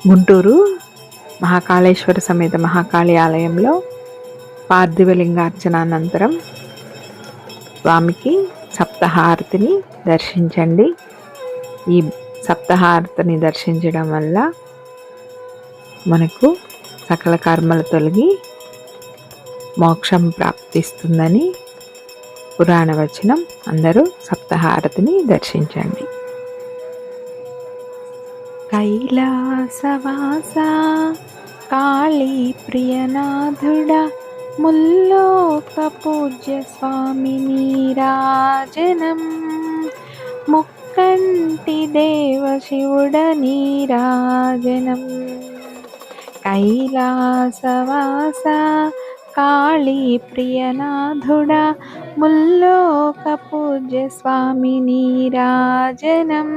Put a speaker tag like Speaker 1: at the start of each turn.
Speaker 1: గుంటూరు మహాకాళేశ్వర సమేత మహాకాళి ఆలయంలో పార్థివలింగార్చనానంతరం స్వామికి సప్తహారతిని దర్శించండి. ఈ సప్తహారతిని దర్శించడం వల్ల మనకు సకల కర్మలు తొలగి మోక్షం ప్రాప్తిస్తుందని పురాణ వచనం. అందరూ సప్తహారతిని దర్శించండి. కైలాసవాస కాళీ ప్రియనాథుడా, ముల్లోక పూజ్య స్వామి నీరాజనం, ముక్కంటి దేవ శివుడ నీరాజనం. కైలాసవాస కాళీ ప్రియనాథుడా, ముల్లోక పూజ్య స్వామి నీరాజనం.